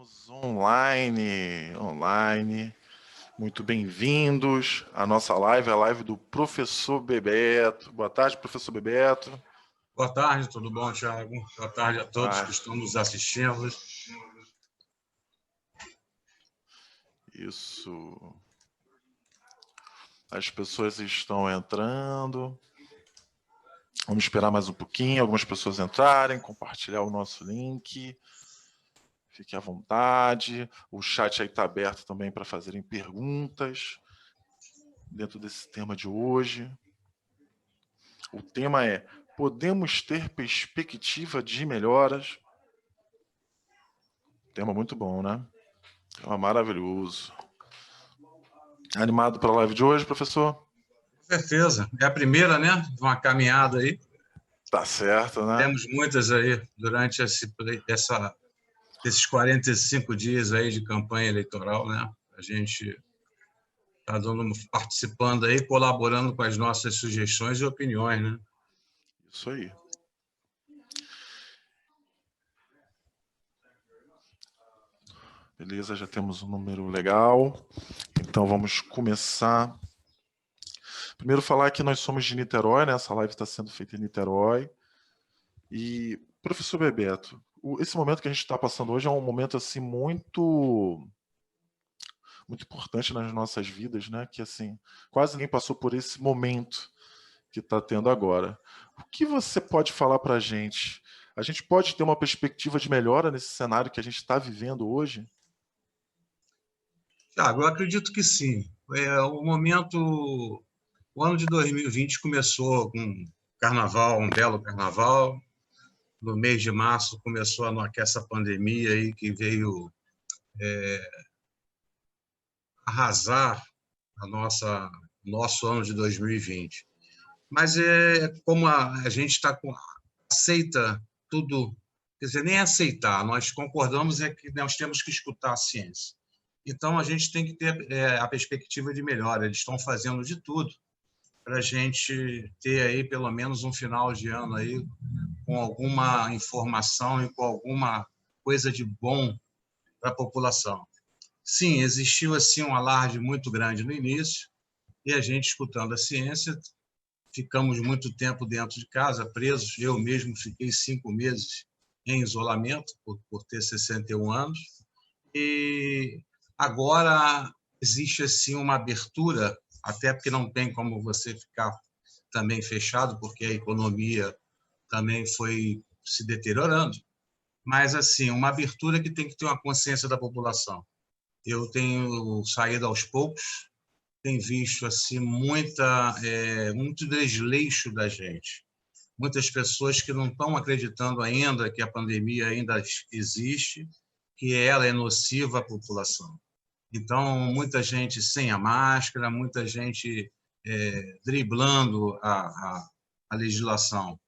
Estamos online. Muito bem-vindos à nossa live, a live do professor Bebeto. Boa tarde, professor Bebeto. Boa tarde, tudo bom, Thiago? Boa tarde a todos que estão nos assistindo. Isso. As pessoas estão entrando. Vamos esperar mais um pouquinho, algumas pessoas entrarem, compartilhar o nosso link. Fique à vontade. O chat aí está aberto também para fazerem perguntas dentro desse tema de hoje. O tema é: podemos ter perspectiva de melhoras? Tema muito bom, né? Tema maravilhoso. Animado para a live de hoje, professor? Com certeza. É a primeira, né? De uma caminhada aí. Tá certo, né? Temos muitas aí durante esses 45 dias aí de campanha eleitoral, né? A gente está participando aí, colaborando com as nossas sugestões e opiniões, né? Isso aí. Beleza, já temos um número legal. Então vamos começar. Primeiro falar que nós somos de Niterói, né? Essa live está sendo feita em Niterói. E, professor Bebeto, esse momento que a gente está passando hoje é um momento assim muito importante nas nossas vidas, né? Que assim, quase ninguém passou por esse momento que está tendo agora. O que você pode falar para a gente? A gente pode ter uma perspectiva de melhora nesse cenário que a gente está vivendo hoje? Thiago, eu acredito que sim. O ano de 2020 começou com carnaval, um belo carnaval. No mês de março começou essa pandemia aí que veio arrasar nosso ano de 2020. Mas como a gente aceita tudo, quer dizer, nem aceitar, nós concordamos que nós temos que escutar a ciência. Então, a gente tem que ter a perspectiva de melhora. Eles estão fazendo de tudo para a gente ter aí pelo menos um final de ano aí com alguma informação e com alguma coisa de bom para a população. Sim, existiu assim um alarde muito grande no início e a gente, escutando a ciência, ficamos muito tempo dentro de casa, presos. Eu mesmo fiquei 5 meses em isolamento por ter 61 anos. E agora existe assim uma abertura, até porque não tem como você ficar também fechado, porque a economia também foi se deteriorando. Mas assim, uma abertura que tem que ter uma consciência da população. Eu tenho saído aos poucos, tenho visto assim muito desleixo da gente. Muitas pessoas que não estão acreditando ainda que a pandemia ainda existe, que ela é nociva à população. Então, muita gente sem a máscara, muita gente driblando a legislação.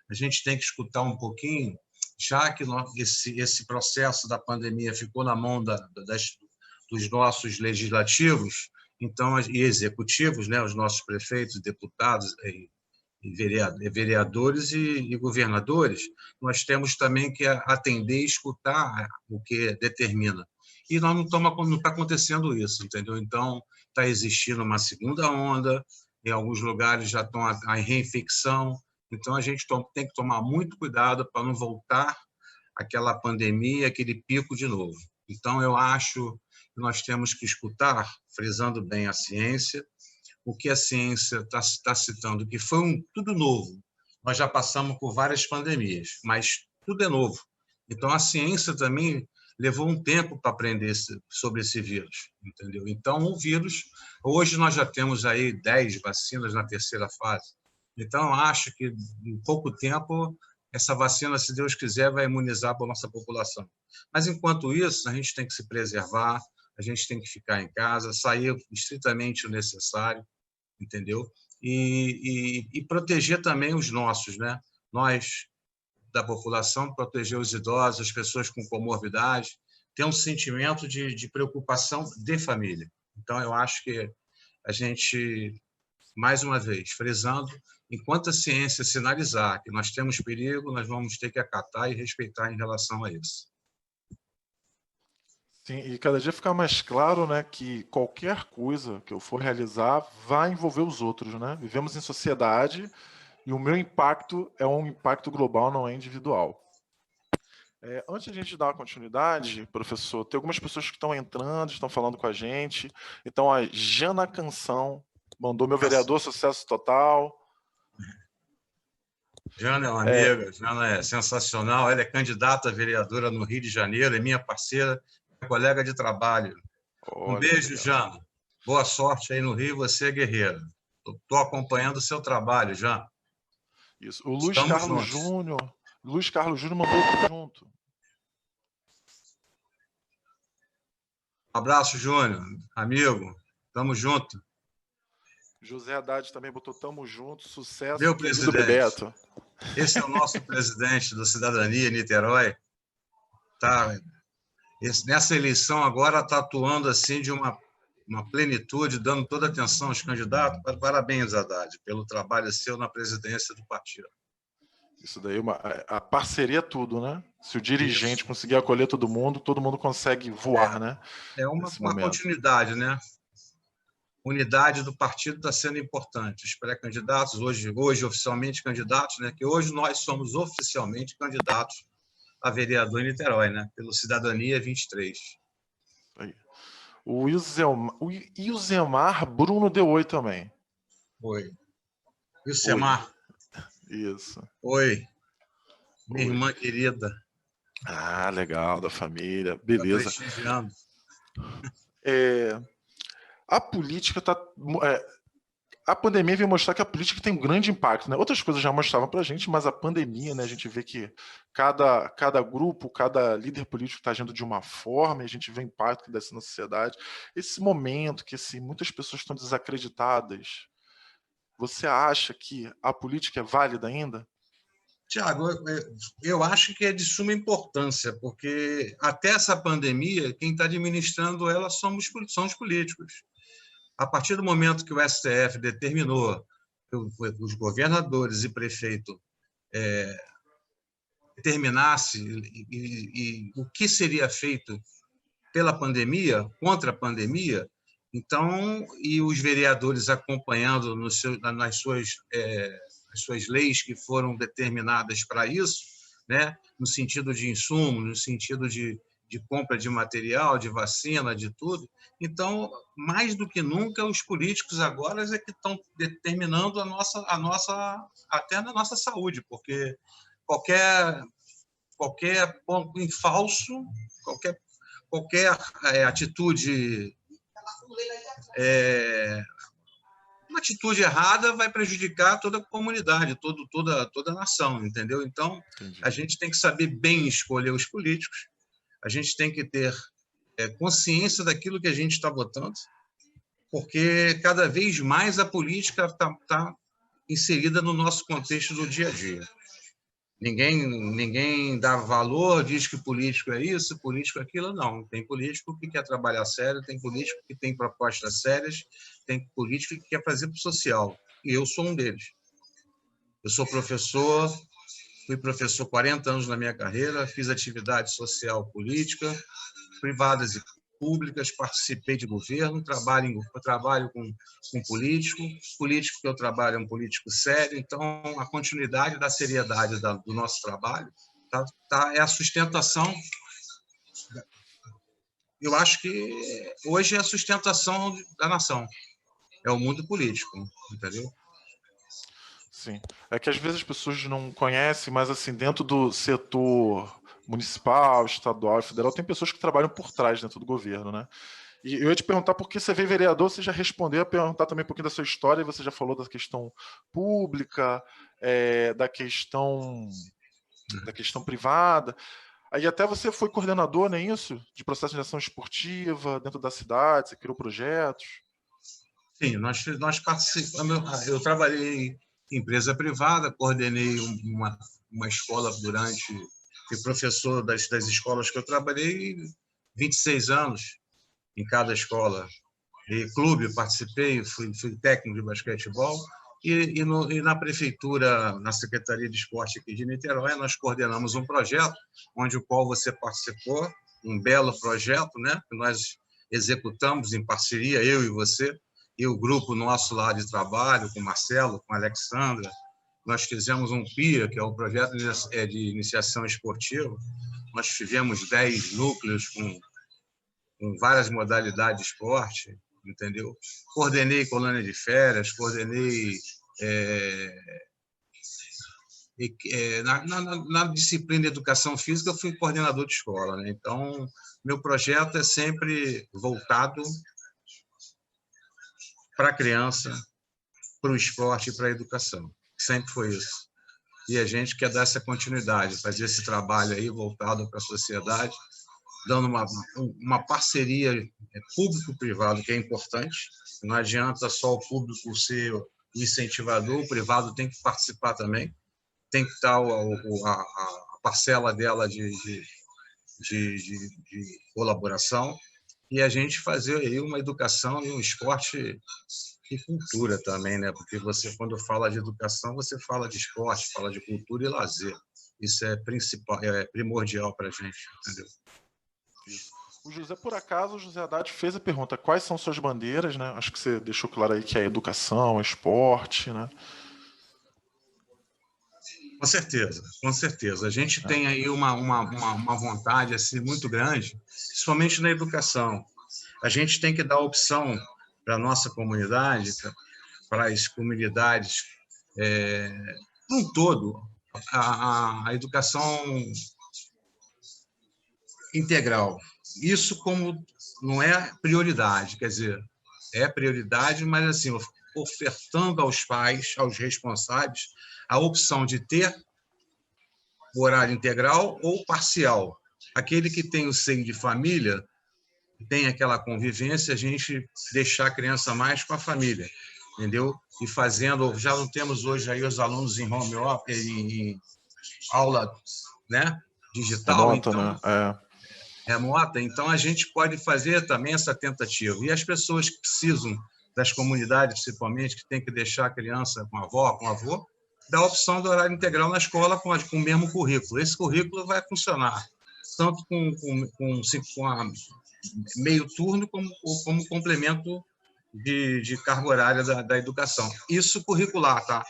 A gente tem que escutar um pouquinho, já que esse processo da pandemia ficou na mão dos nossos legislativos, então, e executivos, né, os nossos prefeitos, deputados e vereadores e governadores, nós temos também que atender e escutar o que determina. E nós não está acontecendo isso, entendeu? Então, está existindo uma segunda onda, em alguns lugares já estão a reinfecção, então a gente tem que tomar muito cuidado para não voltar aquela pandemia, aquele pico de novo. Então, eu acho que nós temos que escutar, frisando bem a ciência, o que a ciência está citando, que foi tudo novo. Nós já passamos por várias pandemias, mas tudo é novo. Então, a ciência também levou um tempo para aprender sobre esse vírus, entendeu? Então, o vírus, hoje nós já temos aí 10 vacinas na terceira fase. Então, acho que em pouco tempo essa vacina, se Deus quiser, vai imunizar a nossa população. Mas, enquanto isso, a gente tem que se preservar, a gente tem que ficar em casa, sair estritamente o necessário, entendeu? E proteger também os nossos, né? Nós, da população, proteger os idosos, as pessoas com comorbidade, ter um sentimento de preocupação de família. Então, eu acho que a gente, mais uma vez, frisando, enquanto a ciência sinalizar que nós temos perigo, nós vamos ter que acatar e respeitar em relação a isso. Sim, e cada dia fica mais claro, né, que qualquer coisa que eu for realizar vai envolver os outros, né? Vivemos em sociedade e o meu impacto é um impacto global, não é individual. Antes de a gente dar uma continuidade, professor, tem algumas pessoas que estão entrando, estão falando com a gente. Então, a Jana Canção mandou meu vereador, sucesso total. Jana é uma É, amiga, Jana é sensacional. Ela é candidata a vereadora no Rio de Janeiro, é minha parceira, minha colega de trabalho. Um olha que beijo, legal. Jana. Boa sorte aí no Rio, você é guerreira. Estou acompanhando o seu trabalho, Jana. Isso. O Luiz Estamos Carlos juntos. Júnior. Luiz Carlos Júnior mandou tudo junto. Um abraço, Júnior. Amigo, estamos juntos. José Haddad também botou tamo junto, sucesso, Meu querido presidente, Bebeto. esse é o nosso presidente do Cidadania Niterói. Tá, nessa eleição agora está atuando assim de uma plenitude, dando toda a atenção aos candidatos. Parabéns, Haddad, pelo trabalho seu na presidência do partido. Isso daí, a parceria é tudo, né? Se o dirigente Isso. conseguir acolher todo mundo consegue voar, né? É Nesse uma momento. continuidade, né? Unidade do partido está sendo importante. Os pré-candidatos, hoje oficialmente candidatos, né? Que hoje nós somos oficialmente candidatos a vereador em Niterói, né? Pelo Cidadania 23. Aí. O Ilzemar Bruno deu oi também. Oi. E o Oi. Semar? Isso. Oi. Minha Oi. irmã querida. Ah, legal, da família. Está Beleza. prestigiando. É, a política está. A pandemia veio mostrar que a política tem um grande impacto, né? Outras coisas já mostravam para a gente, mas a pandemia, né? A gente vê que cada grupo, cada líder político está agindo de uma forma e a gente vê o impacto dessa na sociedade. Esse momento que assim, muitas pessoas estão desacreditadas, você acha que a política é válida ainda? Tiago, eu acho que é de suma importância, porque até essa pandemia, quem está administrando ela são os políticos. A partir do momento que o STF determinou que os governadores e prefeito determinasse o que seria feito pela pandemia, contra a pandemia, então, e os vereadores acompanhando as suas leis que foram determinadas para isso, né, no sentido de insumo, no sentido de compra de material, de vacina, de tudo. Então, mais do que nunca, os políticos agora é que estão determinando até na nossa saúde, porque qualquer, qualquer ponto em falso, qualquer atitude, uma atitude errada vai prejudicar toda a comunidade, toda a nação, entendeu? Então, Entendi. a gente tem que saber bem escolher os políticos, a gente tem que ter consciência daquilo que a gente está votando, porque cada vez mais a política está inserida no nosso contexto do dia a dia. Ninguém dá valor, diz que político é isso, político é aquilo. Não. Tem político que quer trabalhar sério, tem político que tem propostas sérias, tem político que quer fazer para o social. E eu sou um deles. Eu sou professor, fui professor 40 anos na minha carreira, fiz atividade social política, privadas e públicas, participei de governo, trabalho com político que eu trabalho é um político sério, então a continuidade da seriedade do nosso trabalho é a sustentação. Eu acho que hoje é a sustentação da nação, é o mundo político, entendeu? Sim. É que às vezes as pessoas não conhecem, mas assim, dentro do setor municipal, estadual e federal, tem pessoas que trabalham por trás dentro do governo, né? E eu ia te perguntar por que você veio vereador, você já respondeu, a perguntar também um pouquinho da sua história, e você já falou da questão pública, da questão privada. Aí até você foi coordenador, não é isso? De processo de ação esportiva dentro da cidade, você criou projetos. Sim, nós participamos. Eu trabalhei em empresa privada, coordenei uma escola fui professor das escolas que eu trabalhei 26 anos em cada escola. E clube, participei, fui técnico de basquetebol. E na prefeitura, na Secretaria de Esporte aqui de Niterói, nós coordenamos um projeto onde o qual você participou, um belo projeto, né, que nós executamos em parceria, eu e você, e o grupo nosso lá de trabalho, com o Marcelo, com a Alexandra. Nós fizemos um PIA, que é o Projeto de Iniciação Esportiva. Nós tivemos 10 núcleos com várias modalidades de esporte, entendeu? Coordenei colônia de férias, coordenei na disciplina de educação física, eu fui coordenador de escola, né? Então, meu projeto é sempre voltado para a criança, para o esporte e para a educação. Sempre foi isso. E a gente quer dar essa continuidade, fazer esse trabalho aí voltado para a sociedade, dando uma parceria público-privado, que é importante. Não adianta só o público ser o incentivador, o privado tem que participar também. Tem que estar a parcela dela de colaboração, e a gente fazer aí uma educação e um esporte e cultura também, né? Porque você, quando fala de educação, você fala de esporte, fala de cultura e lazer. Isso é principal, é primordial para a gente, entendeu? Isso. O José, por acaso, o José Haddad fez a pergunta: quais são suas bandeiras, né? Acho que você deixou claro aí que é educação, esporte, né? Com certeza, com certeza. A gente tem aí uma vontade assim, muito grande, principalmente na educação. A gente tem que dar opção para a nossa comunidade, para as comunidades um todo, a educação integral. Isso como não é prioridade, quer dizer, é prioridade, mas assim, ofertando aos pais, aos responsáveis, a opção de ter o horário integral ou parcial. Aquele que tem o seio de família, tem aquela convivência, a gente deixar a criança mais com a família, entendeu? E fazendo, já não temos hoje aí os alunos em home office, em aula, né, digital, Remota, então né? remota, então a gente pode fazer também essa tentativa. E as pessoas que precisam das comunidades, principalmente, que tem que deixar a criança com a avó, com o avô, dá a opção do horário integral na escola com o mesmo currículo. Esse currículo vai funcionar tanto com a meio turno como complemento de carga horária da educação. Isso curricular, tá?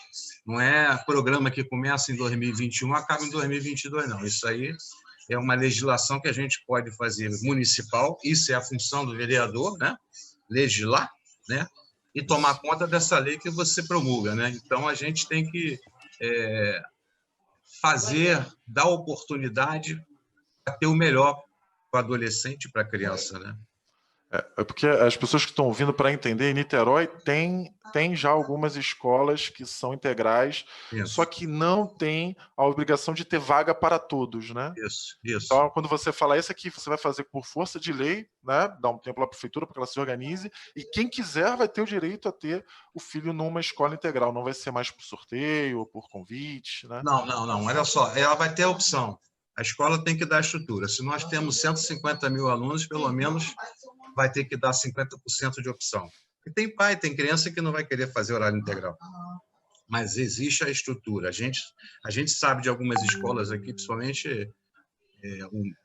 Não é programa que começa em 2021 acaba em 2022, não. Isso aí é uma legislação que a gente pode fazer municipal, isso é a função do vereador, né? Legislar, né? E tomar conta dessa lei que você promulga, né? Então, a gente tem que fazer, dar oportunidade para ter o melhor para o adolescente e para a criança, né? É porque as pessoas que estão ouvindo, para entender, em Niterói tem já algumas escolas que são integrais, só Isso, que não tem a obrigação de ter vaga para todos, né? isso. Então, quando você fala isso aqui, você vai fazer por força de lei, né? Dá um tempo lá para a prefeitura para que ela se organize, e quem quiser vai ter o direito a ter o filho numa escola integral. Não vai ser mais por sorteio ou por convite, né? Não. Olha só, ela vai ter a opção. A escola tem que dar estrutura. Se nós temos 150 mil alunos, pelo menos vai ter que dar 50% de opção. E tem pai, tem criança que não vai querer fazer horário integral. Mas existe a estrutura. A gente sabe de algumas escolas aqui, principalmente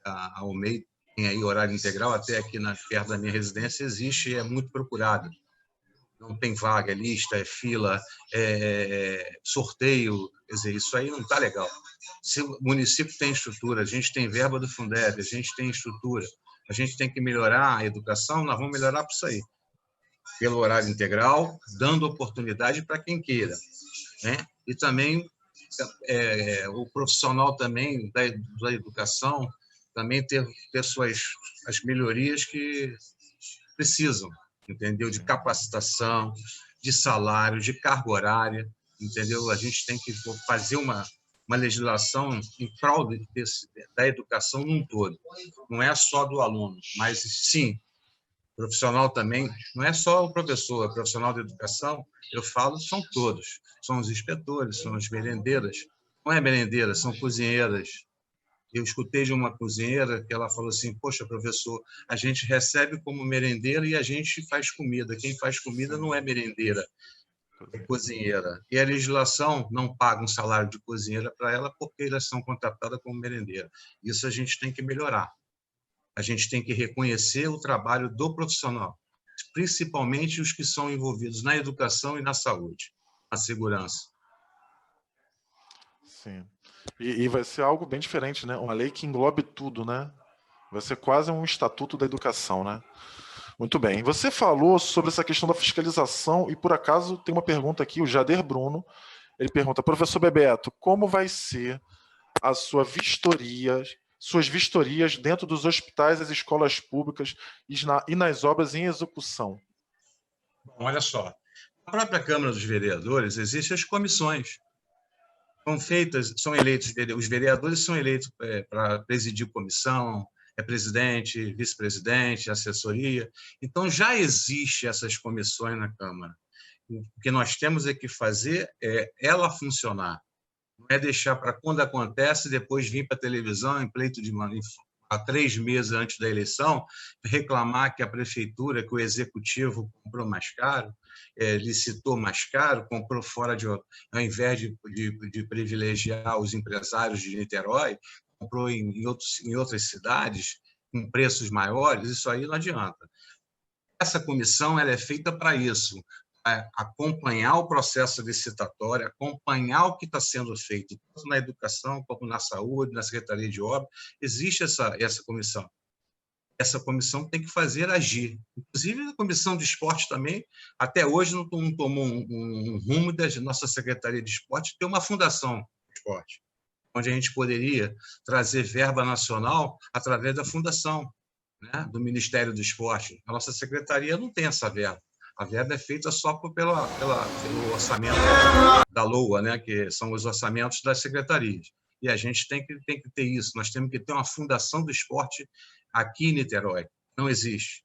a Almeida, tem aí horário integral, até aqui perto da minha residência existe e é muito procurado. Não tem vaga, é lista, é fila, sorteio, quer dizer, isso aí não está legal. Se o município tem estrutura, a gente tem verba do Fundeb, a gente tem estrutura, a gente tem que melhorar a educação, nós vamos melhorar por isso aí. Pelo horário integral, dando oportunidade para quem queira, né? E também o profissional também da educação também ter as melhorias que precisam, entendeu? De capacitação, de salário, de carga horária, entendeu? A gente tem que fazer uma legislação em prol da educação num todo. Não é só do aluno, mas sim, profissional também, não é só o professor, o profissional de educação, eu falo, são todos. São os inspetores, são as merendeiras. Não é merendeira, são cozinheiras. Eu escutei de uma cozinheira que ela falou assim: poxa, professor, a gente recebe como merendeira e a gente faz comida. Quem faz comida não é merendeira, é cozinheira. E a legislação não paga um salário de cozinheira para ela porque elas são contratadas como merendeira. Isso a gente tem que melhorar. A gente tem que reconhecer o trabalho do profissional, principalmente os que são envolvidos na educação e na saúde, na segurança. Sim. E vai ser algo bem diferente, né? Uma lei que englobe tudo, né? Vai ser quase um estatuto da educação, né? Muito bem. Você falou sobre essa questão da fiscalização e, por acaso, tem uma pergunta aqui, o Jader Bruno. Ele pergunta, professor Bebeto, como vai ser a sua vistoria, suas vistorias dentro dos hospitais, as escolas públicas e nas obras em execução? Bom, olha só, na própria Câmara dos Vereadores existem as comissões. São eleitos, os vereadores são eleitos para presidir comissão, presidente, vice-presidente, assessoria. Então, já existe essas comissões na Câmara. O que nós temos é que fazer é ela funcionar. Não é deixar para quando acontece, depois vir para a televisão em pleito de há 3 meses antes da eleição, reclamar que a prefeitura, que o executivo comprou mais caro, licitou mais caro, comprou fora de... Ao invés de privilegiar os empresários de Niterói, comprou em outras cidades com preços maiores, isso aí não adianta. Essa comissão ela é feita para isso, acompanhar o processo licitatório, acompanhar o que está sendo feito, tanto na educação, como na saúde, na Secretaria de Obras. Existe essa comissão. Essa comissão tem que fazer agir. Inclusive, a Comissão de Esporte também, até hoje, não tomou um rumo da nossa Secretaria de Esporte ter uma fundação de esporte, onde a gente poderia trazer verba nacional através da fundação, né, do Ministério do Esporte. A nossa secretaria não tem essa verba. A verba é feita só pelo orçamento da LOA, né, que são os orçamentos das secretarias. E a gente tem que ter isso. Nós temos que ter uma fundação do esporte aqui em Niterói. Não existe.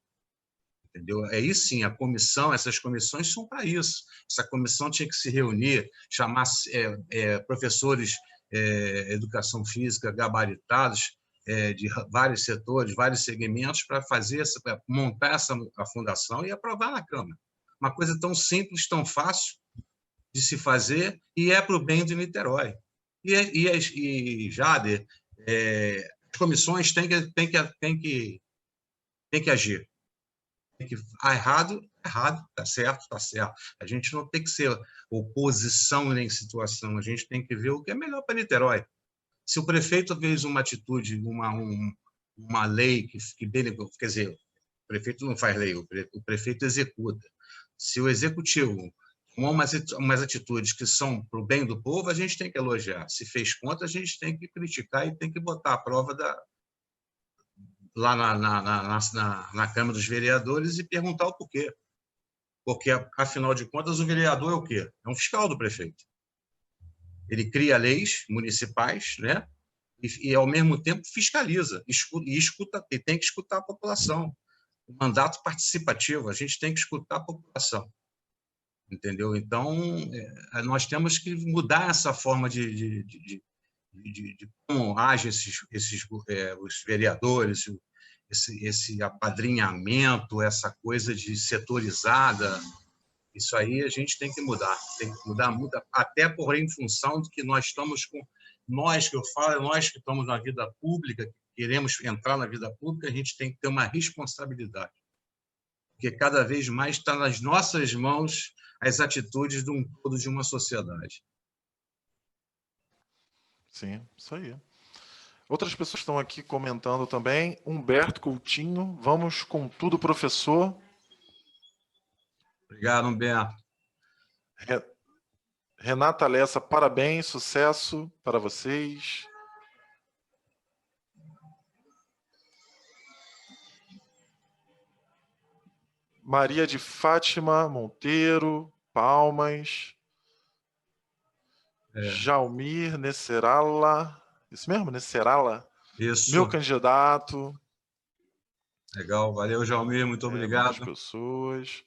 Entendeu? Aí sim, essas comissões são para isso. Essa comissão tinha que se reunir, chamar professores de educação física gabaritados, de vários setores, vários segmentos, para montar a fundação e aprovar na Câmara. Uma coisa tão simples, tão fácil de se fazer, e é para o bem de Niterói. E Jader, as comissões têm que agir. Errado, está certo, está certo. A gente não tem que ser oposição nem situação, a gente tem que ver o que é melhor para Niterói. Se o prefeito fez uma atitude, uma lei quer dizer, o prefeito não faz lei, o prefeito executa. Se o executivo tomou umas atitudes que são para o bem do povo, a gente tem que elogiar. Se fez contra, a gente tem que criticar e tem que botar a prova lá na Câmara dos Vereadores e perguntar o porquê. Porque, afinal de contas, o vereador é o quê? É um fiscal do prefeito. Ele cria leis municipais, né? E ao mesmo tempo, fiscaliza e tem que escutar a população. O mandato participativo, a gente tem que escutar a população. Entendeu? Então, nós temos que mudar essa forma de como agem os vereadores, esse apadrinhamento, essa coisa de setorizada. Isso aí a gente tem que mudar, muda, até porém em função de que nós estamos nós que estamos na vida pública, que queremos entrar na vida pública, a gente tem que ter uma responsabilidade, porque cada vez mais está nas nossas mãos as atitudes de um todo de uma sociedade. Sim, isso aí. Outras pessoas estão aqui comentando também. Humberto Coutinho, vamos com tudo, professor. Obrigado, Humberto. Renata Lessa, parabéns, sucesso para vocês. Maria de Fátima Monteiro, palmas. Jaumir Nesserala, isso mesmo, Nesserala? Isso. Meu candidato. Legal, valeu, Jaumir, muito obrigado. Muitas pessoas.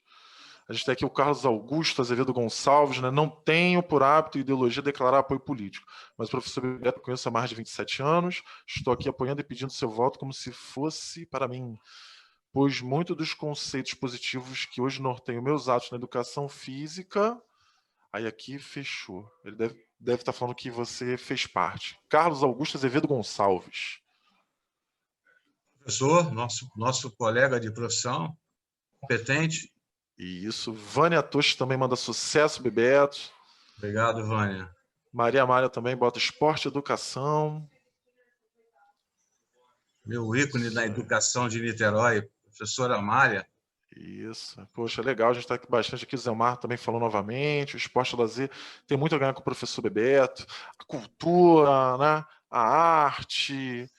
A gente tem aqui o Carlos Augusto Azevedo Gonçalves, né? Não tenho por hábito e ideologia declarar apoio político, mas o professor Bebeto conheço há mais de 27 anos, estou aqui apoiando e pedindo seu voto como se fosse para mim, pois muito dos conceitos positivos que hoje norteiam meus atos na educação física... Aí aqui fechou. Ele deve estar falando que você fez parte. Carlos Augusto Azevedo Gonçalves. professor, nosso colega de profissão, competente. Isso. Vânia Toshi também manda sucesso, Bebeto. Obrigado, Vânia. Maria Amália também bota esporte e educação. Meu ícone da educação de Niterói, professora Amália. Isso. Poxa, legal. A gente está aqui bastante aqui. O Zé Mar também falou novamente. O esporte e o lazer tem muito a ganhar com o professor Bebeto. A cultura, né? A arte,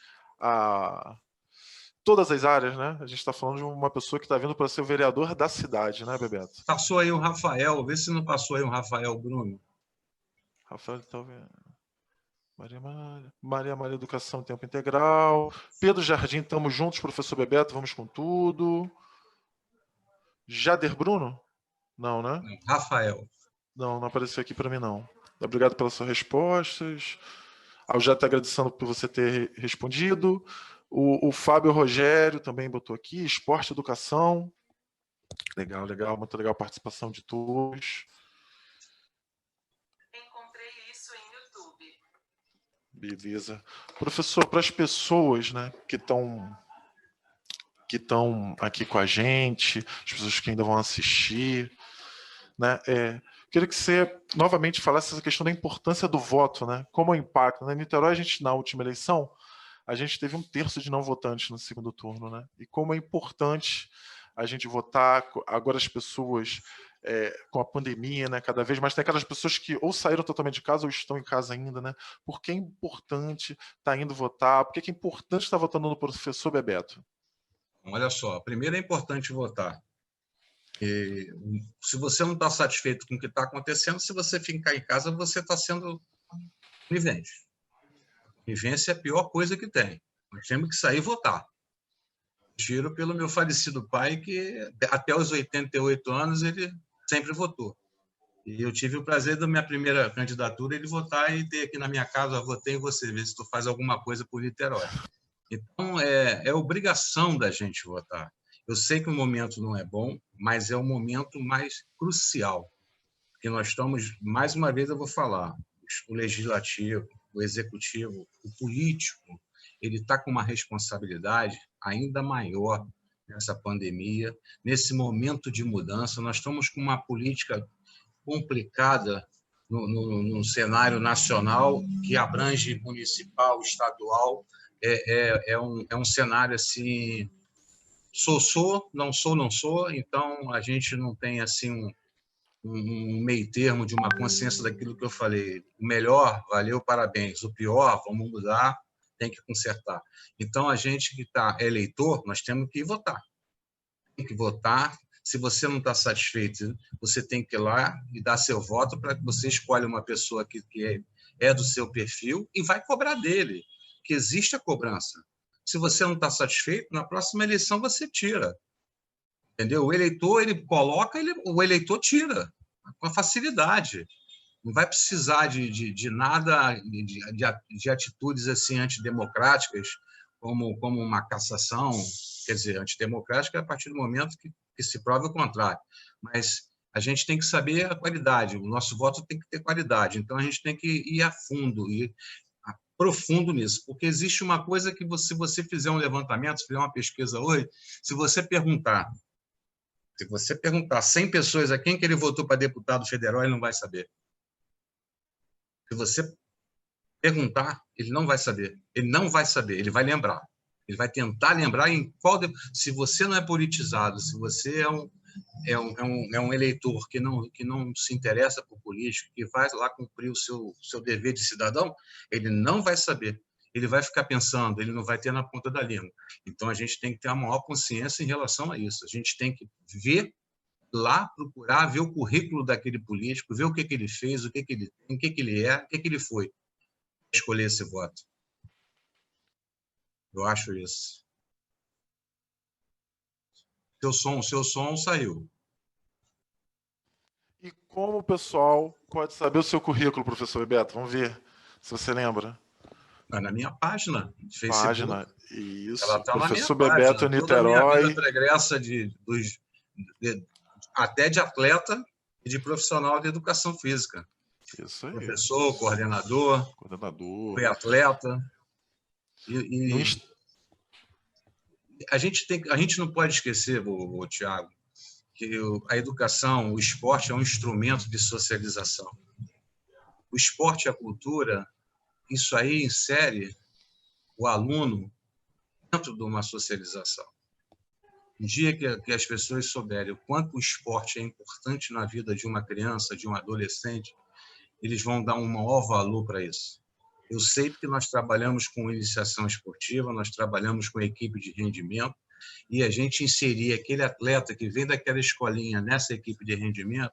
todas as áreas, né? A gente está falando de uma pessoa que está vindo para ser o vereador da cidade, né, Bebeto? Passou aí o Rafael, vê se não passou aí o Rafael Bruno. Rafael, talvez. Maria Amália Educação Tempo Integral. Pedro Jardim, estamos juntos, professor Bebeto, vamos com tudo. Jader Bruno? Não, né? Rafael. Não apareceu aqui para mim, não. Obrigado pelas suas respostas. Eu já estou agradecendo por você ter respondido. O Fábio Rogério também botou aqui, esporte e educação. Legal, legal, muito legal a participação de todos. Encontrei isso em YouTube. Beleza. Professor, para as pessoas, né, que estão aqui com a gente, as pessoas que ainda vão assistir, né, queria que você novamente falasse essa questão da importância do voto, né, como é o impacto. Né? Em Niterói, na última eleição, a gente teve 1/3 de não votantes no segundo turno, né? E como é importante a gente votar. Agora as pessoas, com a pandemia, né, cada vez mais, tem aquelas pessoas que ou saíram totalmente de casa ou estão em casa ainda, né? Por que é importante estar indo votar? Por que é importante estar votando no professor Bebeto? Olha só, primeiro é importante votar. E, se você não está satisfeito com o que está acontecendo, se você ficar em casa, você está sendo conivente. Conivência é a pior coisa que tem. Nós temos que sair e votar. Tiro pelo meu falecido pai, que até os 88 anos ele sempre votou. E eu tive o prazer da minha primeira candidatura ele votar e ter aqui na minha casa, votei em você, ver se tu faz alguma coisa por Niterói. Então, é obrigação da gente votar. Eu sei que o momento não é bom, mas é o momento mais crucial, porque nós estamos, mais uma vez eu vou falar, o legislativo, o executivo, o político, ele está com uma responsabilidade ainda maior nessa pandemia, nesse momento de mudança. Nós estamos com uma política complicada no cenário nacional, que abrange municipal, estadual. É um cenário assim, sou, não sou, não sou, então a gente não tem assim um meio termo de uma consciência daquilo que eu falei. O melhor, valeu, parabéns. O pior, vamos mudar, tem que consertar. Então, a gente que está eleitor, nós temos que votar. Tem que votar. Se você não está satisfeito, você tem que ir lá e dar seu voto para que você escolha uma pessoa que é do seu perfil e vai cobrar dele, que existe a cobrança. Se você não está satisfeito, na próxima eleição você tira. Entendeu? O eleitor, ele coloca, o eleitor tira, com facilidade. Não vai precisar de nada, de atitudes assim antidemocráticas, como uma cassação, quer dizer, antidemocrática a partir do momento que se prova o contrário. Mas a gente tem que saber a qualidade, o nosso voto tem que ter qualidade, então a gente tem que ir a fundo, ir profundo nisso, porque existe uma coisa que se você fizer um levantamento, se fizer uma pesquisa hoje, se você perguntar 100 pessoas a quem que ele votou para deputado federal, ele não vai saber. Se você perguntar, ele não vai saber. Ele não vai saber, ele vai lembrar. Ele vai tentar lembrar em qual... Se você não é politizado, se você é um eleitor que não se interessa por político, que vai lá cumprir o seu dever de cidadão, ele não vai saber. Ele vai ficar pensando, ele não vai ter na ponta da língua. Então, a gente tem que ter a maior consciência em relação a isso. A gente tem que ver lá, procurar, ver o currículo daquele político, ver o que ele fez, o que ele tem, o que ele é, o que ele foi, escolher esse voto. Eu acho isso. Seu som saiu. E como o pessoal pode saber o seu currículo, professor Bebeto? Vamos ver se você lembra. Na minha página do Facebook. Página, isso. Ela está na minha Professor página. Bebeto Toda a minha vida Niterói. pregressa até de atleta e de profissional de educação física. Isso aí. Professor, coordenador, fui atleta. A gente não pode esquecer, Tiago, que a educação, o esporte é um instrumento de socialização. O esporte e a cultura, isso aí insere o aluno dentro de uma socialização. Um dia que as pessoas souberem o quanto o esporte é importante na vida de uma criança, de um adolescente, eles vão dar um maior valor para isso. Eu sei porque nós trabalhamos com iniciação esportiva, nós trabalhamos com equipe de rendimento, e a gente inserir aquele atleta que vem daquela escolinha nessa equipe de rendimento,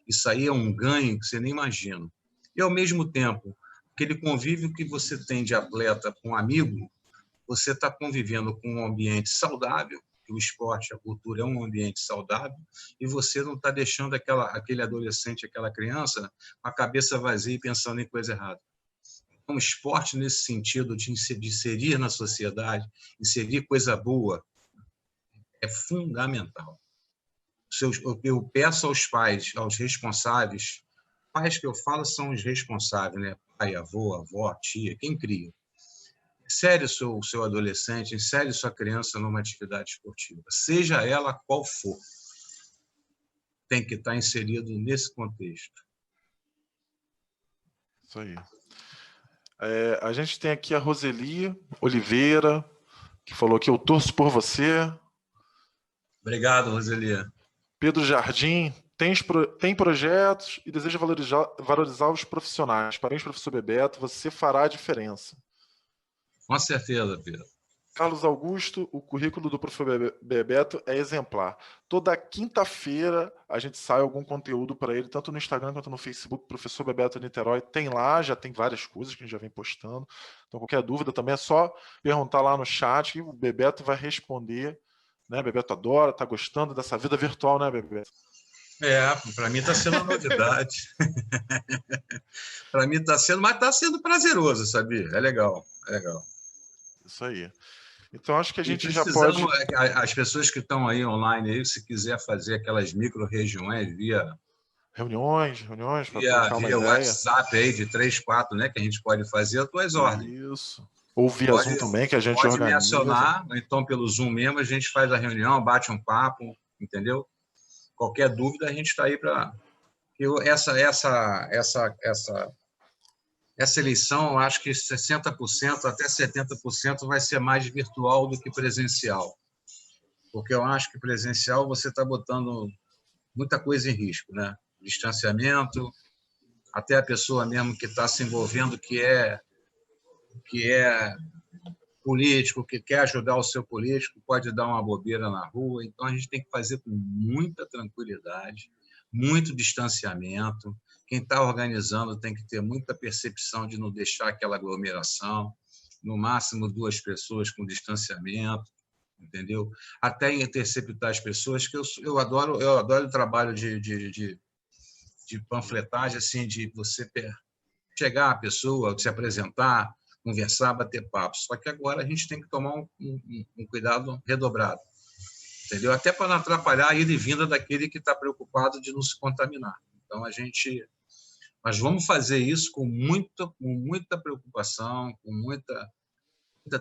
isso aí é um ganho que você nem imagina. E, ao mesmo tempo, aquele convívio que você tem de atleta com amigo, você está convivendo com um ambiente saudável, que o esporte, a cultura é um ambiente saudável, e você não está deixando aquele adolescente, aquela criança, com a cabeça vazia e pensando em coisa errada. Então, o esporte, nesse sentido de inserir na sociedade, inserir coisa boa, é fundamental. Eu peço aos pais, aos responsáveis, pais que eu falo são os responsáveis, né? Pai, avô, avó, tia, quem cria. Insere o seu adolescente, insere sua criança numa atividade esportiva, seja ela qual for. Tem que estar inserido nesse contexto. Isso aí. A gente tem aqui a Roseli Oliveira, que falou que eu torço por você. Obrigado, Roseli. Pedro Jardim, tem projetos e deseja valorizar os profissionais. Parabéns, professor Bebeto, você fará a diferença. Com certeza, Pedro. Carlos Augusto, o currículo do professor Bebeto é exemplar. Toda quinta-feira a gente sai algum conteúdo para ele, tanto no Instagram quanto no Facebook, professor Bebeto Niterói. Tem lá, já tem várias coisas que a gente já vem postando. Então, qualquer dúvida também é só perguntar lá no chat que o Bebeto vai responder. Né? Bebeto adora, está gostando dessa vida virtual, né, Bebeto? Para mim está sendo uma novidade. Para mim está sendo, mas está sendo prazeroso, sabia? É legal, é legal. Isso aí. Então, acho que a gente já pode... As pessoas que estão aí online, aí, se quiser fazer aquelas micro-regiões via reuniões para trocar uma via ideia. WhatsApp aí de 3, 4, né, que a gente pode fazer as tuas ordens. Isso. Ou via Zoom também, que a gente organiza. Pode me acionar, então pelo Zoom mesmo, a gente faz a reunião, bate um papo, entendeu? Qualquer dúvida, a gente está aí para... Essa eleição, eu acho que 60% até 70% vai ser mais virtual do que presencial. Porque eu acho que presencial você está botando muita coisa em risco, né? Distanciamento, até a pessoa mesmo que está se envolvendo, que é político, que quer ajudar o seu político, pode dar uma bobeira na rua. Então, a gente tem que fazer com muita tranquilidade, muito distanciamento. Quem está organizando tem que ter muita percepção de não deixar aquela aglomeração, no máximo 2 pessoas com distanciamento, entendeu? Até interceptar as pessoas, que eu adoro o trabalho de panfletagem, assim, de você chegar à pessoa, se apresentar, conversar, bater papo. Só que agora a gente tem que tomar um cuidado redobrado, entendeu? Até para não atrapalhar a ida e vinda daquele que está preocupado de não se contaminar. Então, mas vamos fazer isso com muita preocupação, com muita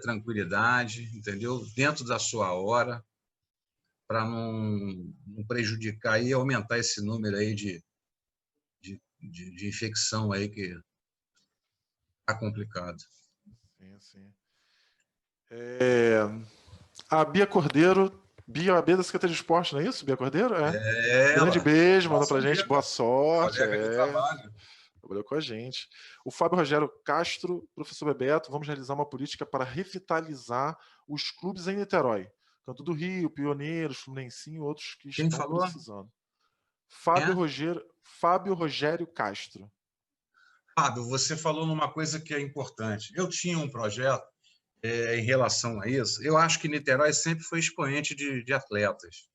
tranquilidade, entendeu? Dentro da sua hora, para não prejudicar e aumentar esse número aí de infecção aí que está complicado. Sim. A Bia Cordeiro, Bia da Secretaria de Esporte, não é isso? Bia Cordeiro? Grande beijo, mandou pra gente, boa sorte. Trabalhou com a gente. O Fábio Rogério Castro, professor Bebeto, vamos realizar uma política para revitalizar os clubes em Niterói. Canto do Rio, Pioneiros, Fluminense e outros que estão precisando. Fábio Rogério Castro. Fábio, você falou numa coisa que é importante. Eu tinha um projeto em relação a isso. Eu acho que Niterói sempre foi expoente de atletas.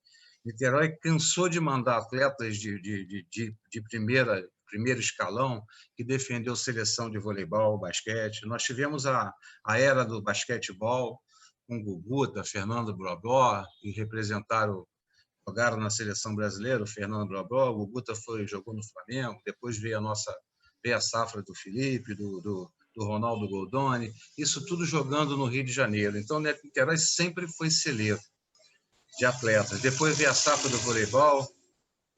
Niterói cansou de mandar atletas de primeiro escalão que defendeu seleção de voleibol, basquete. Nós tivemos a era do basquetebol com Guguta, Fernando Brobó, que jogaram na seleção brasileira, o Fernando Brobó, o Guguta jogou no Flamengo, depois veio a safra do Felipe, do do Ronaldo Goldoni, isso tudo jogando no Rio de Janeiro. Então, Niterói sempre foi celeiro de atletas. Depois veio a safra do voleibol,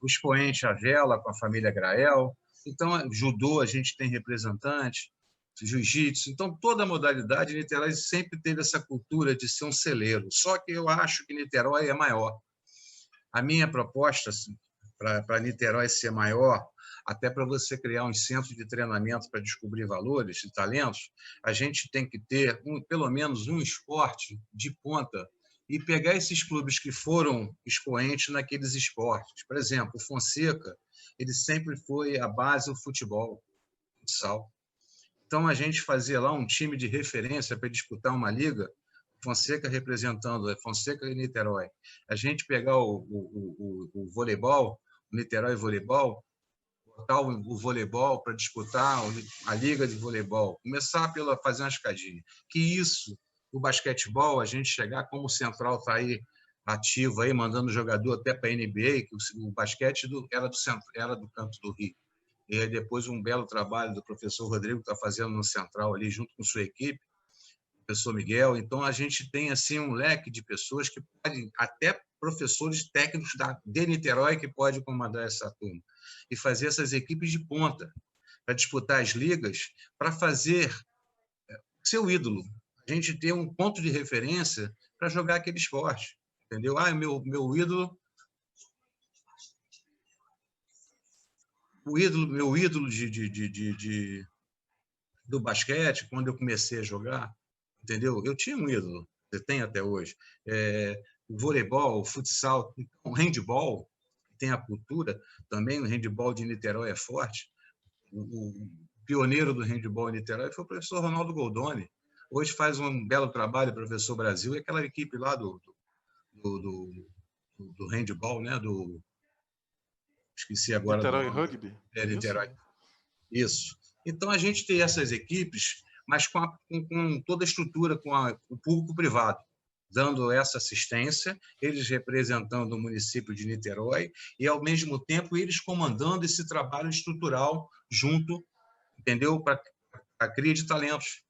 o expoente a vela com a família Grael. Então, judô, a gente tem representante, jiu-jitsu. Então, toda a modalidade, Niterói sempre teve essa cultura de ser um celeiro. Só que eu acho que Niterói é maior. A minha proposta para Niterói ser maior, até para você criar um centro de treinamento para descobrir valores e talentos, a gente tem que ter pelo menos um esporte de ponta e pegar esses clubes que foram expoentes naqueles esportes. Por exemplo, o Fonseca, ele sempre foi a base do futebol, futsal. Então, a gente fazia lá um time de referência para disputar uma liga, Fonseca representando, Fonseca e Niterói. A gente pegar o voleibol, o Niterói Voleibol, botar o voleibol para disputar a liga de voleibol, começar pela fazer uma escadinha. Que isso, o basquetebol, a gente chegar como o Central está aí ativo, aí, mandando jogador até para a NBA, que o basquete era do Canto do Rio. E aí depois um belo trabalho do professor Rodrigo está fazendo no Central ali, junto com sua equipe, o professor Miguel. Então, a gente tem assim um leque de pessoas que podem, até professores técnicos de Niterói, que podem comandar essa turma e fazer essas equipes de ponta para disputar as ligas, para fazer seu ídolo. A gente ter um ponto de referência para jogar aquele esporte. Entendeu? Meu ídolo... meu ídolo do basquete, quando eu comecei a jogar, entendeu? Eu tinha um ídolo, eu tenho até hoje. O voleibol, o futsal, o handball, tem a cultura também, o handball de Niterói é forte. O pioneiro do handball em Niterói foi o professor Ronaldo Goldoni. Hoje faz um belo trabalho, professor Brasil, e aquela equipe lá do handball, né? Esqueci agora do Niterói nome. Rugby? Niterói. Isso. Então, a gente tem essas equipes, mas com toda a estrutura, com o público privado, dando essa assistência, eles representando o município de Niterói e, ao mesmo tempo, eles comandando esse trabalho estrutural junto, entendeu? Para a cria de talentos.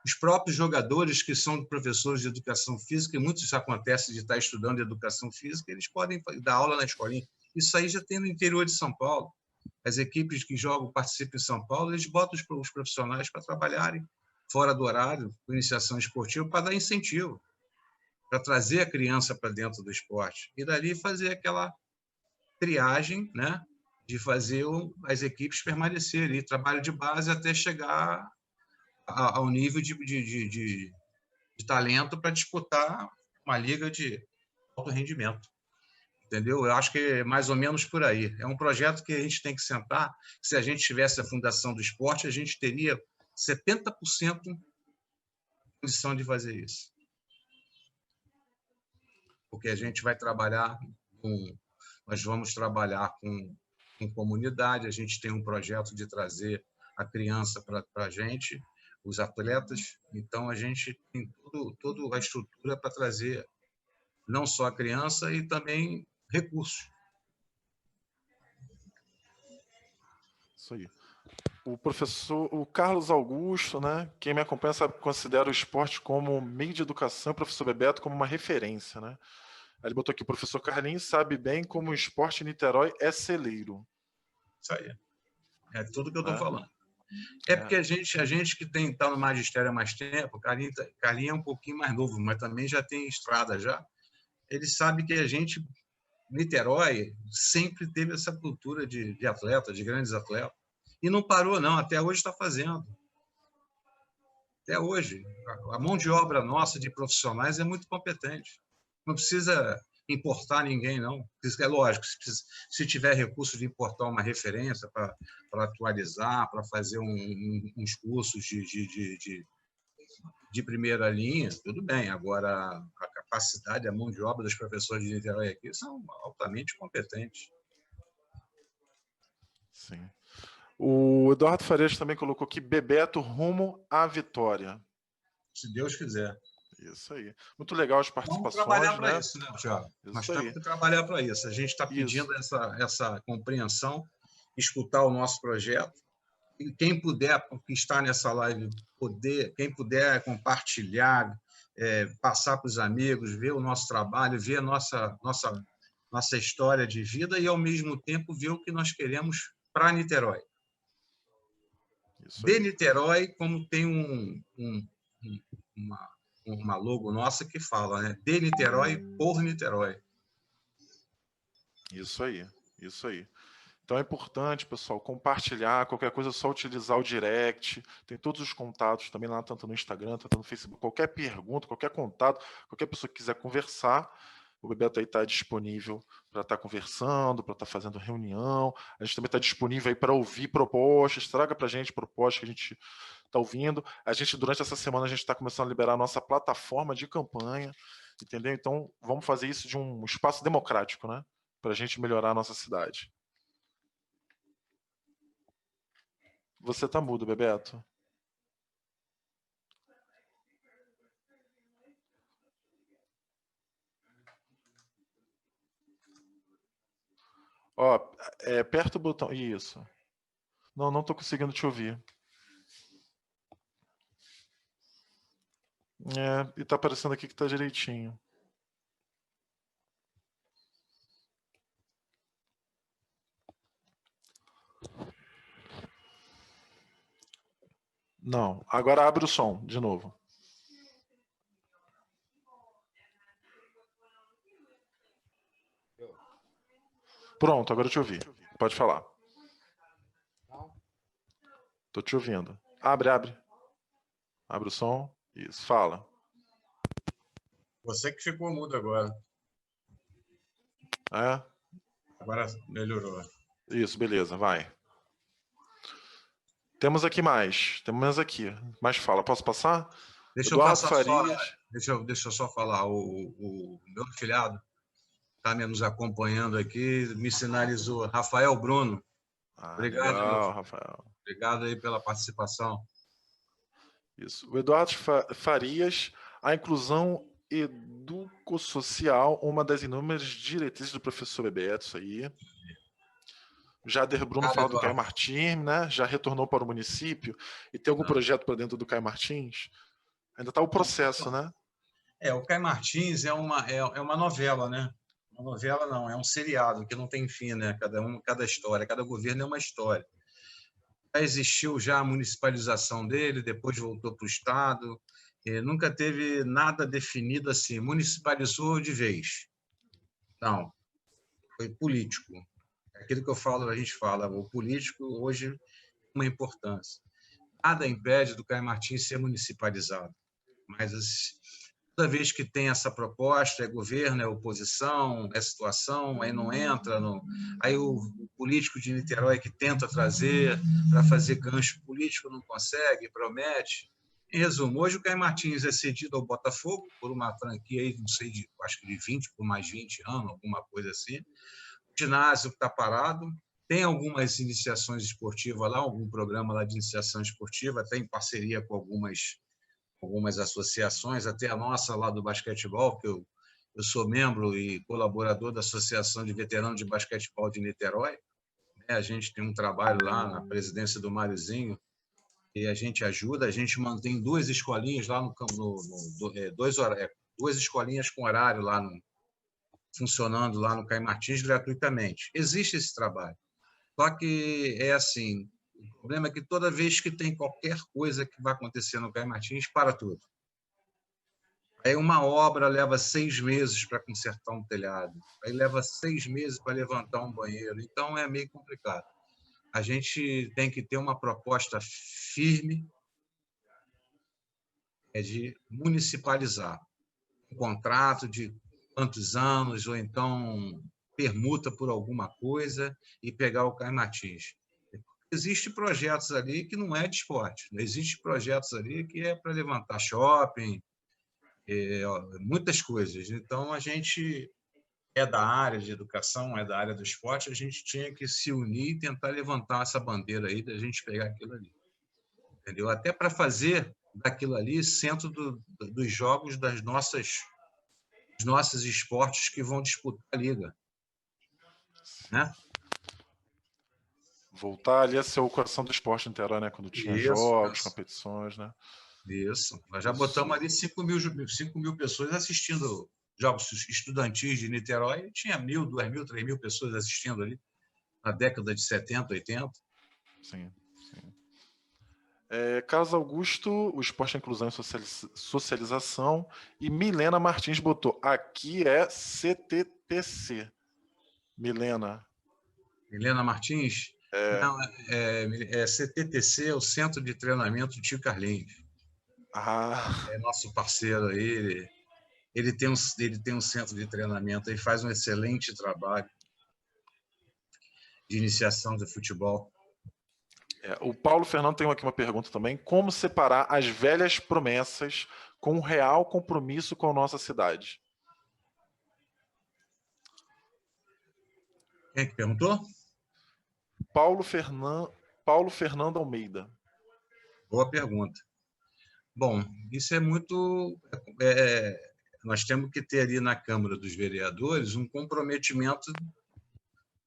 Os próprios jogadores que são professores de educação física, e muitos acontece de estar estudando educação física, eles podem dar aula na escolinha. Isso aí já tem no interior de São Paulo. As equipes que jogam, participam em São Paulo, eles botam os profissionais para trabalharem fora do horário, com iniciação esportiva, para dar incentivo, para trazer a criança para dentro do esporte. E dali fazer aquela triagem, né, de fazer as equipes permanecerem, trabalho de base até chegar ao nível de talento para disputar uma liga de alto rendimento. Entendeu? Eu acho que é mais ou menos por aí. É um projeto que a gente tem que sentar. Se a gente tivesse a Fundação do Esporte, a gente teria 70% de condição de fazer isso. Porque a gente vai trabalhar nós vamos trabalhar com comunidade, a gente tem um projeto de trazer a criança para a gente, os atletas, então a gente tem toda a estrutura para trazer não só a criança e também recursos. Isso aí. O Carlos Augusto, né? Quem me acompanha sabe que considera o esporte como meio de educação, o professor Bebeto como uma referência, né? Aí ele botou aqui, o professor Carlinhos sabe bem como o esporte em Niterói é celeiro. Isso aí. É tudo que eu estou falando. Porque a gente que está no magistério há mais tempo, Carlinhos é um pouquinho mais novo, mas também já tem estrada já. Ele sabe que a gente, Niterói, sempre teve essa cultura de atleta, de grandes atletas. E não parou, não. Até hoje está fazendo. Até hoje. A mão de obra nossa de profissionais é muito competente. Não precisa importar ninguém, não. É lógico, se tiver recurso de importar uma referência para atualizar, para fazer uns cursos de primeira linha, tudo bem. Agora, a capacidade, a mão de obra dos professores de Niterói aqui são altamente competentes. Sim. O Eduardo Farias também colocou aqui Bebeto rumo à vitória. Se Deus quiser. Isso aí. Muito legal as participações. Vamos trabalhar para né? isso, né, Thiago? Nós Isso temos aí. que trabalhar para isso. A gente está pedindo essa compreensão, escutar o nosso projeto E quem puder, que está nessa live, quem puder compartilhar, passar para os amigos, ver o nosso trabalho, ver a nossa história de vida e, ao mesmo tempo, ver o que nós queremos para Niterói. Isso De aí. Niterói, como tem uma logo nossa que fala, né? De Niterói, por Niterói. Isso aí. Isso aí. Então é importante, pessoal, compartilhar. Qualquer coisa é só utilizar o direct. Tem todos os contatos também lá, tanto no Instagram, tanto no Facebook. Qualquer pergunta, qualquer contato, qualquer pessoa que quiser conversar, o Bebeto aí está disponível para estar conversando, para estar fazendo reunião. A gente também está disponível aí para ouvir propostas. Traga para a gente propostas que a gente está ouvindo. A gente, durante essa semana, a gente está começando a liberar a nossa plataforma de campanha, entendeu? Então, vamos fazer isso de um espaço democrático, né? Para a gente melhorar a nossa cidade. Você tá mudo, Bebeto. Ó, aperta o botão. Isso. Não, não tô conseguindo te ouvir. E tá aparecendo aqui que tá direitinho. Não. Agora abre o som de novo. Pronto, agora eu te ouvi. Pode falar. Tô te ouvindo. Abre. Abre o som. Isso, fala. Você que ficou mudo agora. É? Agora melhorou. Isso, beleza, vai. Temos aqui mais. Temos aqui. Mas fala, posso passar? Deixa eu Eduardo passar só. Farias. Deixa eu só falar. O meu afilhado está nos acompanhando aqui, me sinalizou. Rafael Bruno. Obrigado, Legal, Rafael. Obrigado aí pela participação. Isso. O Eduardo Farias, a inclusão educossocial, uma das inúmeras diretrizes do professor Bebeto, isso aí. O Jader Bruno fala do Caio Martins, né? Já retornou para o município. E tem algum projeto para dentro do Caio Martins? Ainda está o processo, né? O Caio Martins é uma novela, né? Uma novela não, é um seriado que não tem fim, né? Cada história, cada governo é uma história. Já existiu já a municipalização dele, depois voltou para o Estado. Nunca teve nada definido assim, municipalizou de vez. Não, foi político. Aquilo que eu falo, a gente fala, o político hoje tem uma importância. Nada impede do Caio Martins ser municipalizado, mas toda vez que tem essa proposta, é governo, é oposição, é situação, aí não entra. Aí o político de Niterói que tenta trazer para fazer gancho político não consegue, promete. Em resumo, hoje o Caio Martins é cedido ao Botafogo por uma franquia, aí, não sei, acho que de 20 por mais 20 anos, alguma coisa assim. O ginásio está parado, tem algumas iniciações esportivas lá, algum programa lá de iniciação esportiva, até em parceria com algumas associações, até a nossa lá do basquetebol, que eu sou membro e colaborador da Associação de Veteranos de Basquetebol de Niterói. A gente tem um trabalho lá na presidência do Mariozinho, e a gente ajuda, a gente mantém duas escolinhas lá no campo, duas escolinhas com horário lá funcionando lá no Caio Martins gratuitamente. Existe esse trabalho. Só que é assim, o problema é que toda vez que tem qualquer coisa que vai acontecer no Caio Martins, para tudo. Aí uma obra leva 6 meses para consertar um telhado, aí leva 6 meses para levantar um banheiro, então é meio complicado. A gente tem que ter uma proposta firme de municipalizar um contrato de quantos anos, ou então permuta por alguma coisa e pegar o Caio Martins. Existem projetos ali que não é de esporte, existem projetos ali que é para levantar shopping, muitas coisas. Então, a gente é da área de educação, é da área do esporte, a gente tinha que se unir e tentar levantar essa bandeira aí da gente pegar aquilo ali. Entendeu? Até para fazer daquilo ali centro dos jogos dos nossos esportes que vão disputar a liga. Né? Voltar ali a ser o coração do esporte em Niterói, né? Quando tinha jogos, competições, né? Isso. Nós já botamos ali 5.000 pessoas assistindo jogos estudantis de Niterói. E tinha 1.000, 2.000, 3.000 pessoas assistindo ali na década de 70, 80. Sim, sim. Carlos Augusto, o esporte, a inclusão e socialização. E Milena Martins botou, aqui é CTTC. Milena. Milena Martins? Não, é CTTC, é o Centro de Treinamento Tio Carlinhos. É nosso parceiro aí. Ele tem um centro de treinamento e faz um excelente trabalho de iniciação de futebol. O Paulo Fernando tem aqui uma pergunta também. Como separar as velhas promessas com um real compromisso com a nossa cidade? Quem é que perguntou? Paulo Fernando Almeida. Boa pergunta. Bom, isso é muito... nós temos que ter ali na Câmara dos Vereadores um comprometimento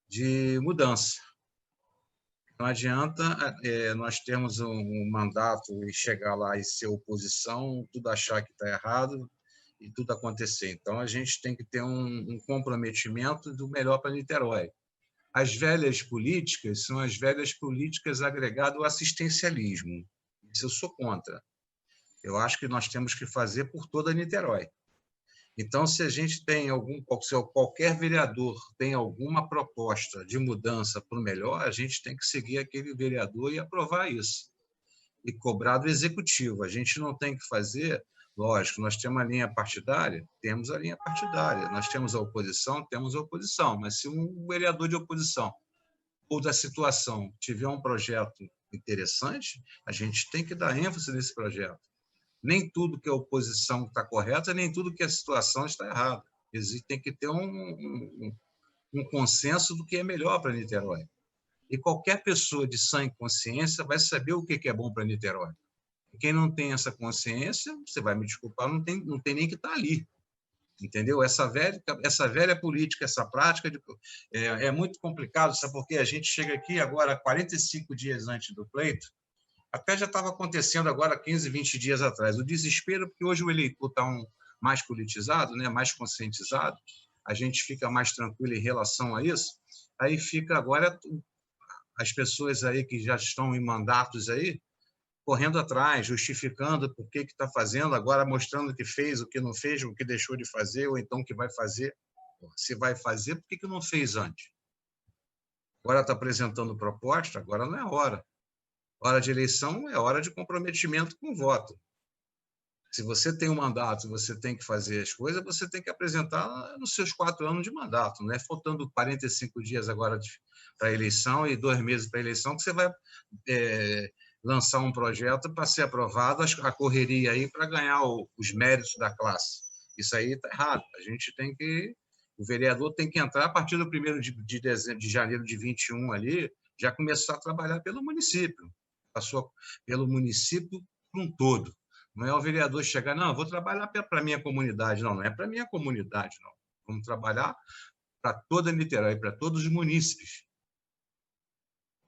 de mudança. Não adianta nós termos um mandato e chegar lá e ser oposição, tudo achar que está errado e tudo acontecer. Então, a gente tem que ter um comprometimento do melhor para Niterói. As velhas políticas são as velhas políticas agregadas ao assistencialismo. Isso eu sou contra. Eu acho que nós temos que fazer por toda Niterói. Então, se a gente tem se qualquer vereador tem alguma proposta de mudança para o melhor, a gente tem que seguir aquele vereador e aprovar isso. E cobrar do executivo. A gente não tem que fazer, lógico, nós temos a linha partidária, temos a linha partidária. Nós temos a oposição, temos a oposição. Mas se um vereador de oposição ou da situação tiver um projeto interessante, a gente tem que dar ênfase nesse projeto. Nem tudo que a oposição está correta, nem tudo que a situação está errada. Tem que ter um consenso do que é melhor para Niterói. E qualquer pessoa de sã consciência vai saber o que é bom para Niterói. E quem não tem essa consciência, você vai me desculpar, não tem nem que estar ali. Entendeu? Essa velha política, essa prática é muito complicado, sabe? Porque a gente chega aqui agora 45 dias antes do pleito, até já estava acontecendo agora 15, 20 dias atrás. O desespero, porque hoje o eleitor está mais politizado, né, mais conscientizado, a gente fica mais tranquilo em relação a isso. Aí fica agora as pessoas aí que já estão em mandatos aí, correndo atrás, justificando por que está fazendo, agora mostrando o que fez, o que não fez, o que deixou de fazer, ou então o que vai fazer. Se vai fazer, por que não fez antes? Agora está apresentando proposta, agora não é hora. Hora de eleição é hora de comprometimento com o voto. Se você tem um mandato, você tem que fazer as coisas, você tem que apresentar nos seus 4 anos de mandato. Não é faltando 45 dias agora para a eleição e 2 meses para a eleição que você vai lançar um projeto para ser aprovado, a correria aí para ganhar os méritos da classe. Isso aí está errado. O vereador tem que entrar a partir do 1º de janeiro de 21 ali, já começar a trabalhar pelo município. Pelo município como um todo. Não é o vereador chegar, não, eu vou trabalhar para a minha comunidade. Não, não é para a minha comunidade, não. Vamos trabalhar para toda Niterói, para todos os munícipes.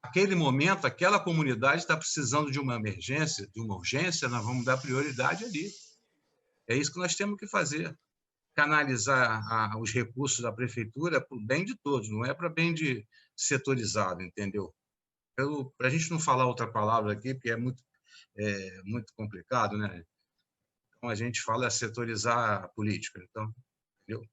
Naquele momento, aquela comunidade está precisando de uma emergência, de uma urgência, nós vamos dar prioridade ali. É isso que nós temos que fazer. Canalizar os recursos da prefeitura para o bem de todos, não é para bem de setorizado, entendeu? Para a gente não falar outra palavra aqui, porque é muito complicado, né? Então, a gente fala setorizar a política. Então, entendeu?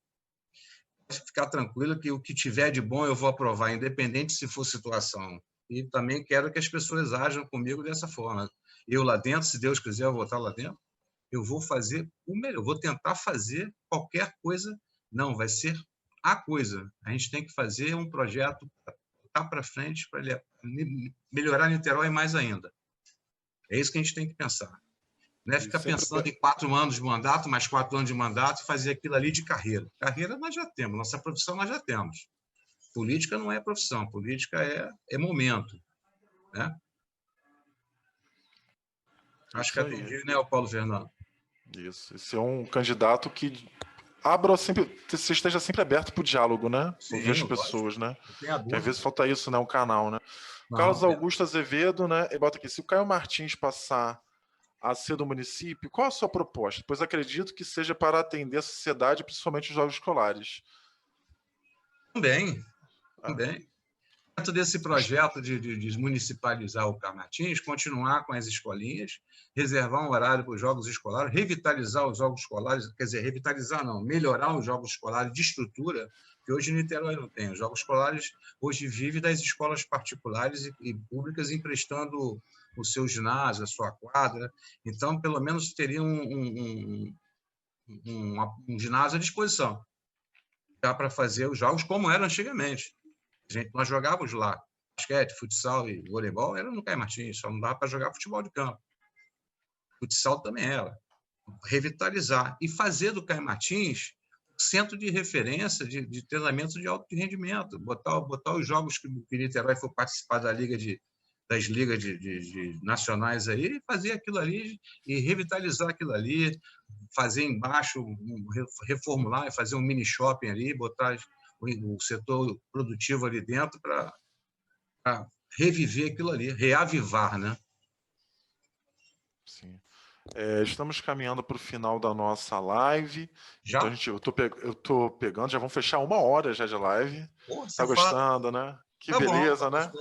Pode ficar tranquilo que o que tiver de bom eu vou aprovar, independente se for situação. E também quero que as pessoas ajam comigo dessa forma. Eu lá dentro, se Deus quiser, eu vou estar lá dentro, eu vou fazer o melhor, eu vou tentar fazer qualquer coisa. Não, vai ser a coisa. A gente tem que fazer um projeto para frente para melhorar Niterói mais ainda. É isso que a gente tem que pensar. Não é ficar pensando em 4 anos de mandato, mais 4 anos de mandato e fazer aquilo ali de carreira. Carreira nós já temos, nossa profissão nós já temos. Política não é profissão, política é momento. Né? Acho que atendi, né, o Paulo Fernando? Isso. Esse é um candidato que você esteja sempre aberto para o diálogo, né? Ouvir as pessoas, né? Porque às vezes falta isso, né? Um canal, né? Carlos Augusto Azevedo, né? Ele bota aqui, se o Caio Martins passar a ser do município, qual a sua proposta? Pois acredito que seja para atender a sociedade, principalmente os jogos escolares. Também. Dentro desse projeto de municipalizar o Caio Martins, continuar com as escolinhas, reservar um horário para os jogos escolares, revitalizar os jogos escolares, quer dizer, revitalizar não, melhorar os jogos escolares de estrutura, que hoje em Niterói não tem. Os jogos escolares hoje vivem das escolas particulares e públicas emprestando o seu ginásio, a sua quadra. Então, pelo menos, teria um ginásio à disposição já para fazer os jogos como era antigamente. Nós jogávamos lá basquete, futsal e voleibol, era no Caio Martins, só não dava para jogar futebol de campo. Futsal também era. Revitalizar e fazer do Caio Martins centro de referência de treinamento de alto rendimento, botar os jogos que o Niterói for participar das ligas nacionais aí, fazer aquilo ali e revitalizar aquilo ali, fazer embaixo, reformular e fazer um mini shopping ali, botar o setor produtivo ali dentro para reviver aquilo ali, reavivar, né? Sim. Estamos caminhando para o final da nossa live. Já? Então, eu tô pegando, já vamos fechar 1 hora já de live. Tá gostando, né? Que tá beleza, bom, né?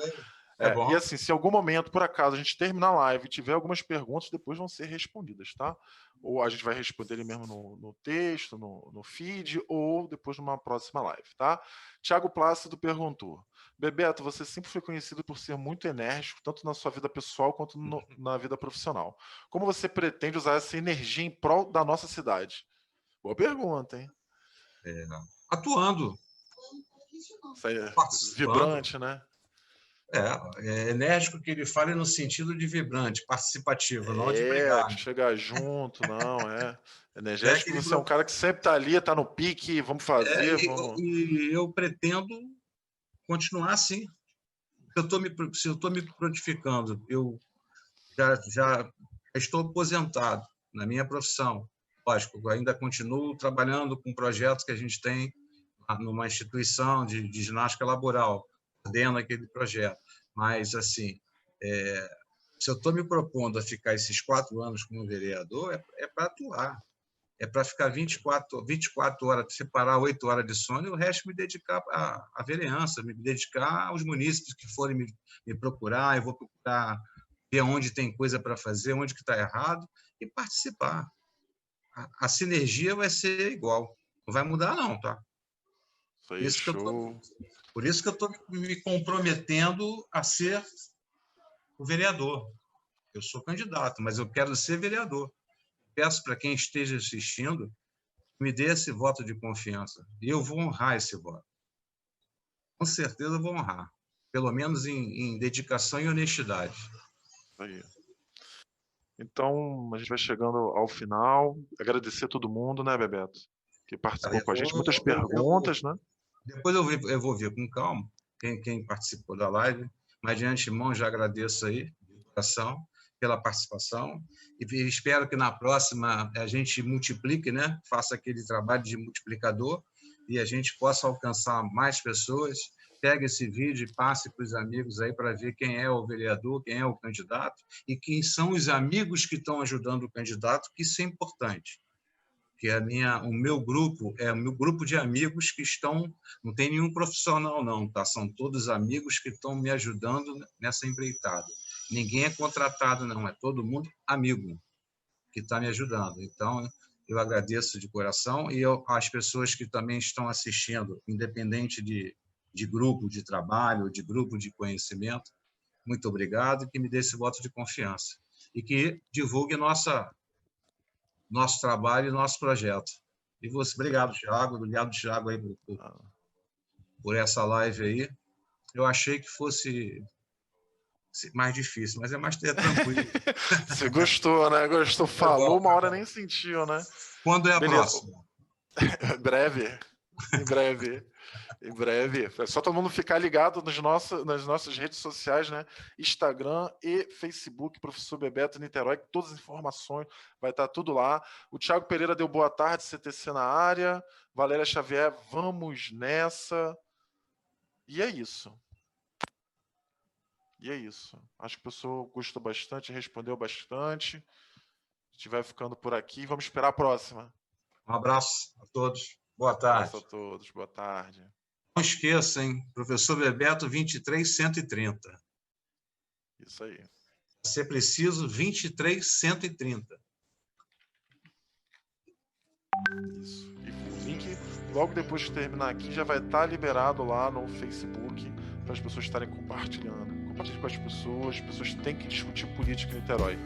É bom. E assim, se em algum momento, por acaso, a gente terminar a live e tiver algumas perguntas, depois vão ser respondidas, tá? Ou a gente vai responder ele mesmo no texto, no feed, ou depois numa próxima live, tá? Tiago Plácido perguntou: Bebeto, você sempre foi conhecido por ser muito enérgico, tanto na sua vida pessoal quanto na vida profissional. Como você pretende usar essa energia em prol da nossa cidade? Boa pergunta, hein? Atuando. Isso aí é vibrante, né? Enérgico que ele fala no sentido de vibrante, participativo, não de brigar. De chegar junto, não, energético, você é um cara que sempre está ali, está no pique, vamos fazer, vamos... E eu pretendo continuar assim. Se eu estou me prontificando, eu já estou aposentado na minha profissão. Lógico, eu ainda continuo trabalhando com projetos que a gente tem numa instituição de ginástica laboral, coordeno aquele projeto. Mas, assim, se eu estou me propondo a ficar esses 4 anos como vereador, é para atuar. É para ficar 24 horas, separar 8 horas de sono e o resto me dedicar à vereança, me dedicar aos munícipes que forem me procurar, eu vou procurar ver onde tem coisa para fazer, onde que está errado e participar. A sinergia vai ser igual. Não vai mudar, não, tá? Por isso que eu estou me comprometendo a ser o vereador. Eu sou candidato, mas eu quero ser vereador. Peço para quem esteja assistindo que me dê esse voto de confiança. E eu vou honrar esse voto. Com certeza eu vou honrar. Pelo menos em dedicação e honestidade. Aí. Então, a gente vai chegando ao final. Agradecer a todo mundo, né, Bebeto? Que participou com a gente. Muitas perguntas, né? Depois eu vou ver com calma quem participou da live. Mas, de antemão, já agradeço aí, de coração, pela participação. E espero que na próxima a gente multiplique, né? Faça aquele trabalho de multiplicador e a gente possa alcançar mais pessoas. Pegue esse vídeo e passe para os amigos aí para ver quem é o vereador, quem é o candidato e quem são os amigos que estão ajudando o candidato, que isso é importante. Que o meu grupo é o meu grupo de amigos que estão, não tem nenhum profissional não, tá? São todos amigos que estão me ajudando nessa empreitada. Ninguém é contratado não, é todo mundo amigo que está me ajudando. Então, eu agradeço de coração e as pessoas que também estão assistindo, independente de grupo de trabalho, de grupo de conhecimento, muito obrigado e que me dê esse voto de confiança. E que divulgue nosso trabalho e nosso projeto. E você, obrigado, Thiago, aí por essa live aí. Eu achei que fosse mais difícil, mas é mais tranquilo. Você gostou, né? Gostou, falou, uma hora nem sentiu, né? Quando é a próxima? Em breve. Em breve. É só todo mundo ficar ligado nas nossas redes sociais, né? Instagram e Facebook, Professor Bebeto Niterói, que todas as informações vai estar tudo lá. O Thiago Pereira deu boa tarde, CTC na área. Valéria Xavier, vamos nessa. E é isso. E é isso. Acho que o pessoal gostou bastante, respondeu bastante. A gente vai ficando por aqui. Vamos esperar a próxima. Um abraço a todos. Boa Um abraço tarde. a todos. Boa tarde. Não esqueça, hein? Professor Bebeto, 23130. Isso aí. Vai ser preciso 23130. Isso. E o link, logo depois que terminar aqui, já vai estar liberado lá no Facebook para as pessoas estarem compartilhando. Compartilhe com as pessoas têm que discutir política em Niterói.